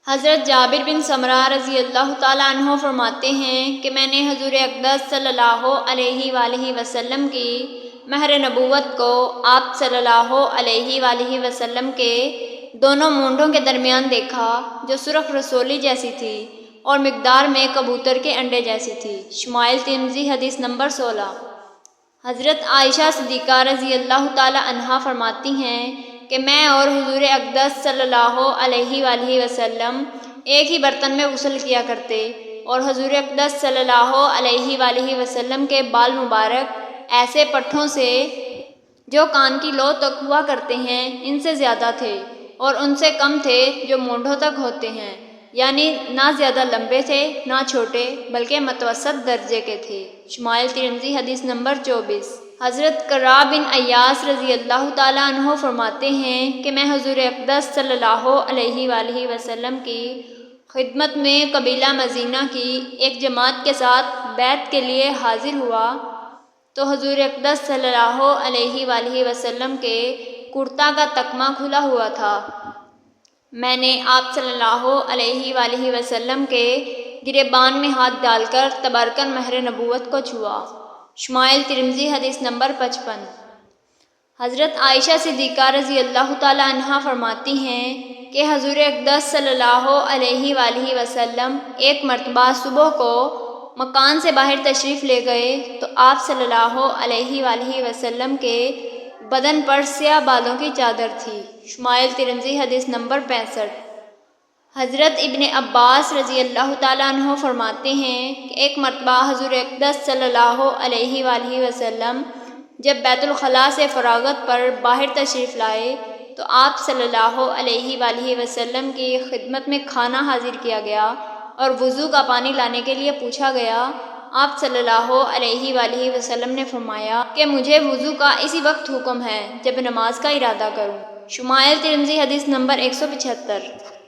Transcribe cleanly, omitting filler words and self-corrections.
حضرت جابر بن سمرہ رضی اللہ تعالیٰ عنہ فرماتے ہیں کہ میں نے حضور اقدس صلی اللہ علیہ وآلہ وسلم کی مہر نبوت کو آپ صلی اللہ علیہ وآلہ وسلم کے دونوں مونڈوں کے درمیان دیکھا، جو سرخ رسولی جیسی تھی اور مقدار میں کبوتر کے انڈے جیسی تھی۔ شمائل ترمذی حدیث نمبر 16۔ حضرت عائشہ صدیقہ رضی اللہ تعالیٰ عنہا فرماتی ہیں کہ میں اور حضور اقدس صلی اللہ علیہ وآلہ وسلم ایک ہی برتن میں غسل کیا کرتے، اور حضور اقدس صلی اللہ علیہ وآلہ وسلم کے بال مبارک ایسے پٹھوں سے جو کان کی لو تک ہوا کرتے ہیں ان سے زیادہ تھے، اور ان سے کم تھے جو مونڈھوں تک ہوتے ہیں، یعنی نہ زیادہ لمبے تھے نہ چھوٹے بلکہ متوسط درجے کے تھے۔ شمائل ترمذی حدیث نمبر 24۔ حضرت قرہ بن ایاس رضی اللہ تعالیٰ عنہ فرماتے ہیں کہ میں حضور اقدس صلی اللہ علیہ وآلہ وسلم کی خدمت میں قبیلہ مزینہ کی ایک جماعت کے ساتھ بیعت کے لیے حاضر ہوا تو حضور اقدس صلی اللہ علیہ وآلہ وسلم کے کرتا کا تکمہ کھلا ہوا تھا۔ میں نے آپ صلی اللہ علیہ وآلہ وسلم کے گریبان میں ہاتھ ڈال کر تبرکن مہر نبوت کو چھوا۔ شمائل ترمذی حدیث نمبر 55۔ حضرت عائشہ صدیقہ رضی اللہ تعالیٰ عنہا فرماتی ہیں کہ حضور اقدس صلی اللہ علیہ وآلہ وسلم ایک مرتبہ صبح کو مکان سے باہر تشریف لے گئے تو آپ صلی اللہ علیہ وآلہ وسلم کے بدن پر سیاہ بالوں کی چادر تھی۔ شمائل ترمذی حدیث نمبر 65۔ حضرت ابن عباس رضی اللہ تعالیٰ عنہ فرماتے ہیں کہ ایک مرتبہ حضور اقدس صلی اللہ علیہ وآلہ وسلم جب بیت الخلاء سے فراغت پر باہر تشریف لائے تو آپ صلی اللہ علیہ وآلہ وسلم کی خدمت میں کھانا حاضر کیا گیا اور وضو کا پانی لانے کے لیے پوچھا گیا۔ آپ صلی اللہ علیہ وآلہ وسلم نے فرمایا کہ مجھے وضو کا اسی وقت حکم ہے جب نماز کا ارادہ کروں۔ شمائل ترمذی حدیث نمبر 175۔